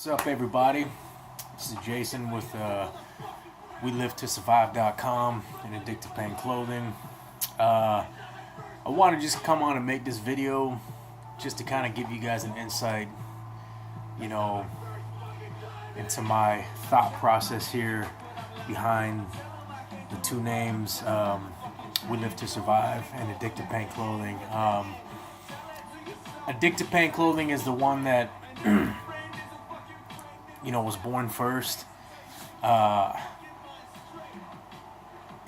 What's up, everybody? This is Jason with WeLiveToSurvive.com and Addictive Pain Clothing. I want to just come on and make this video just to kind of give you guys an insight, into my thought process here behind the two names, We Live to Survive and Addictive Pain Clothing. Addictive Pain Clothing is the one that was born first. And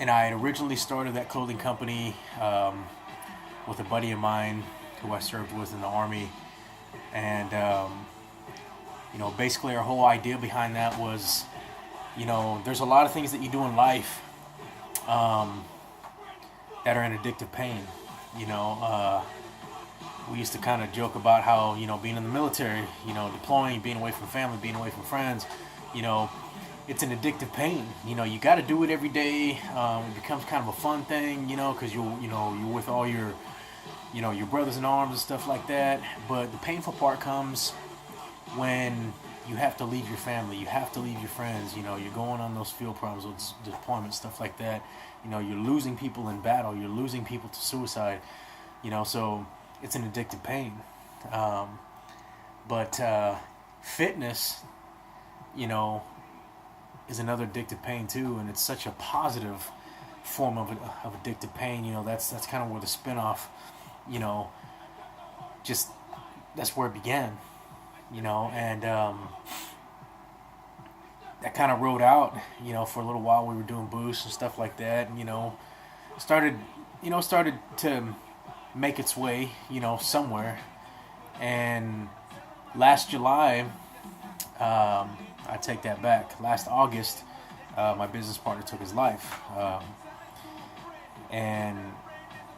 I had originally started that clothing company with a buddy of mine who I served with in the Army. And, basically our whole idea behind that was, there's a lot of things that you do in life that are in addictive pain. We used to kind of joke about how, being in the military, deploying, being away from family, being away from friends, it's an addictive pain. You got to do it every day. It becomes kind of a fun thing, because you're with all your, your brothers in arms and stuff like that. But the painful part comes when you have to leave your family, you have to leave your friends. You're going on those field problems, deployment, stuff like that. You're losing people in battle. You're losing people to suicide. So it's an addictive pain. But fitness, is another addictive pain too, and it's such a positive form of addictive pain. That's kind of where the spinoff, just that's where it began. And that kind of rode out, for a little while. We were doing boosts and stuff like that, and started to make its way, somewhere. And last July, I take that back. Last August, my business partner took his life. And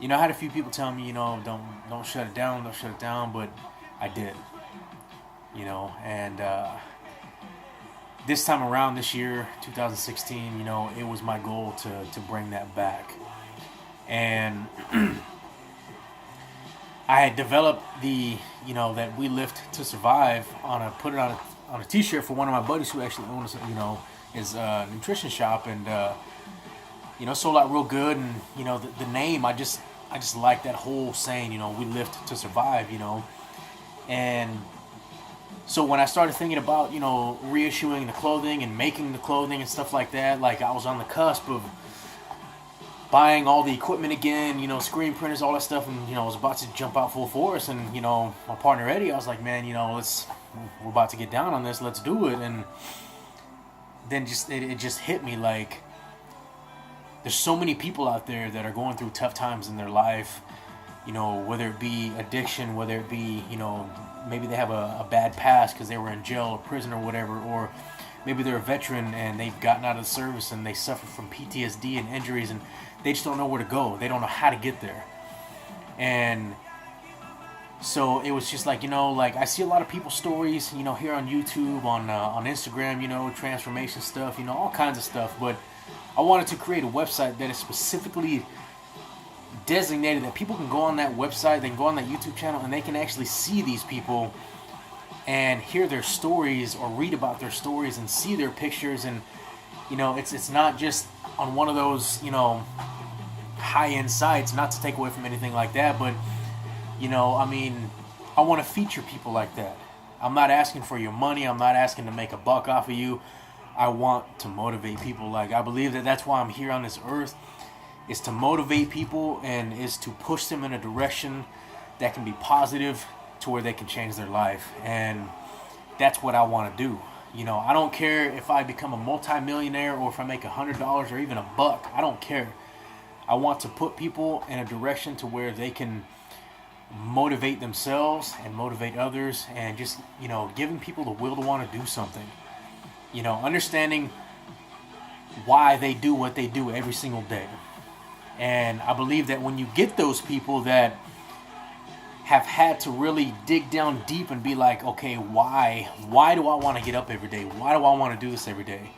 I had a few people tell me, don't shut it down, but I did. And this time around, this year, 2016, it was my goal to bring that back. And I had developed the, that We Live to Survive put it on a t-shirt for one of my buddies who actually owns, his nutrition shop, and sold out real good. And the name, I just like that whole saying, We Live to Survive, and so when I started thinking about, reissuing the clothing and making the clothing and stuff like that, like I was on the cusp of buying all the equipment again, screen printers, all that stuff, and I was about to jump out full force. And my partner Eddie, I was like, man, we're about to get down on this, let's do it. And then it just hit me like there's so many people out there that are going through tough times in their life, whether it be addiction, whether it be maybe they have a bad past because they were in jail or prison or whatever, or maybe they're a veteran and they've gotten out of the service and they suffer from PTSD and injuries, and they just don't know where to go. They don't know how to get there. And so it was just like, I see a lot of people's stories, here on YouTube, on Instagram, transformation stuff, all kinds of stuff. But I wanted to create a website that is specifically designated that people can go on that website, they can go on that YouTube channel, and they can actually see these people and hear their stories or read about their stories and see their pictures. And it's not just on one of those high-end sites, not to take away from anything like that, but I want to feature people like that. I'm not asking for your money, I'm not asking to make a buck off of you. I want to motivate people. Like, I believe that that's why I'm here on this earth, is to motivate people and is to push them in a direction that can be positive to where they can change their life. And that's what I want to do. I don't care if I become a multi-millionaire or if I make $100 or even $1. I don't care. I want to put people in a direction to where they can motivate themselves and motivate others, and just, giving people the will to want to do something. Understanding why they do what they do every single day. And I believe that when you get those people that have had to really dig down deep and be like, okay, why do I want to get up every day? Why do I want to do this every day?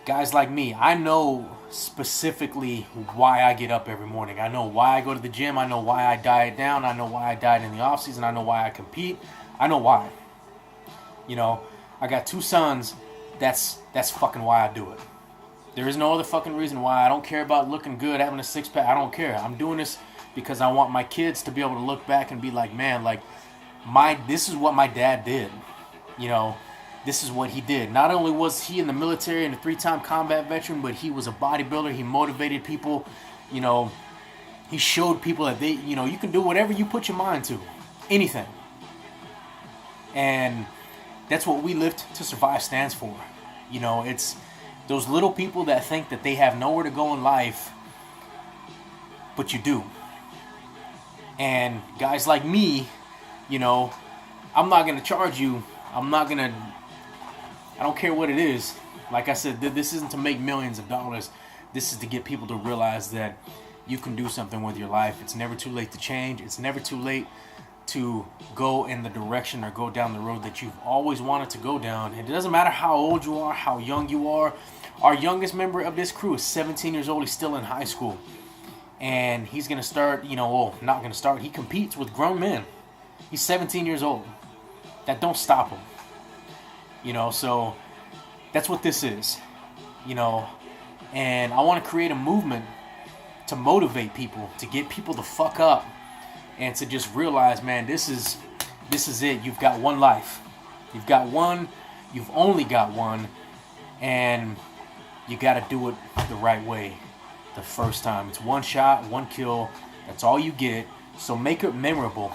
Guys like me, I know specifically why I get up every morning. I know why I go to the gym. I know why I diet down. I know why I diet in the off season. I know why I compete. I know why. You know, I got 2 sons. That's fucking why I do it. There is no other fucking reason why. I don't care about looking good, having a 6-pack. I don't care. I'm doing this because I want my kids to be able to look back and be like, man, like, this is what my dad did. You know, this is what he did. Not only was he in the military and a 3-time combat veteran, but he was a bodybuilder. He motivated people. You know, he showed people that you can do whatever you put your mind to. Anything. And that's what We Live to Survive stands for. You know, it's those little people that think that they have nowhere to go in life, but you do. And guys like me, you know, I'm not going to charge you. I don't care what it is. Like I said, this isn't to make millions of dollars. This is to get people to realize that you can do something with your life. It's never too late to change. It's never too late to go in the direction or go down the road that you've always wanted to go down. It doesn't matter how old you are, how young you are. Our youngest member of this crew is 17 years old. He's still in high school. And he's going to start, not going to start. He competes with grown men. He's 17 years old. That don't stop him. So that's what this is. And I want to create a movement to motivate people, to get people to fuck up, and to just realize, man, this is it. You've got one life. You've got one. You've only got one. And you got to do it the right way the first time. It's one shot, one kill. That's all you get. So make it memorable.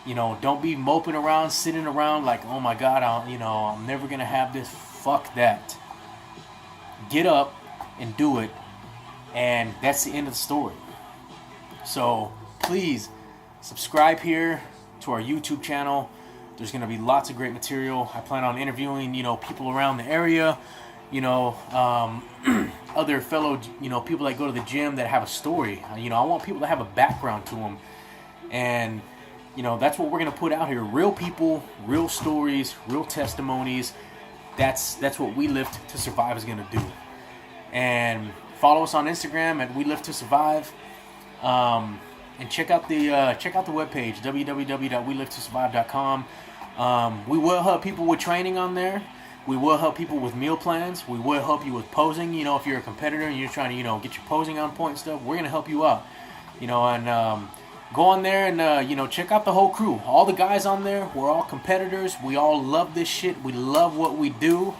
Don't be moping around, sitting around like, oh my God, I'm never going to have this. Fuck that. Get up and do it. And that's the end of the story. So please subscribe here to our YouTube channel. There's going to be lots of great material. I plan on interviewing, people around the area, other fellow, people that go to the gym that have a story. I want people to have a background to them. And, that's what we're going to put out here. Real people, real stories, real testimonies. That's what We Live to Survive is going to do. And follow us on Instagram at We Live to Survive. And check out the webpage, www.welivetosurvive.com. We will help people with training on there. We will help people with meal plans. We will help you with posing. If you're a competitor and you're trying to, get your posing on point and stuff, we're going to help you out. And go on there and, check out the whole crew. All the guys on there, we're all competitors. We all love this shit. We love what we do.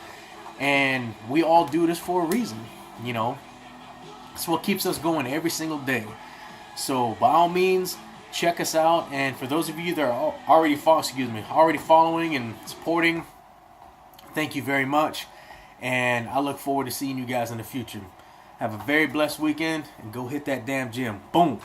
And we all do this for a reason, It's what keeps us going every single day. So by all means, check us out. And for those of you that are already following and supporting, thank you very much. And I look forward to seeing you guys in the future. Have a very blessed weekend and go hit that damn gym. Boom.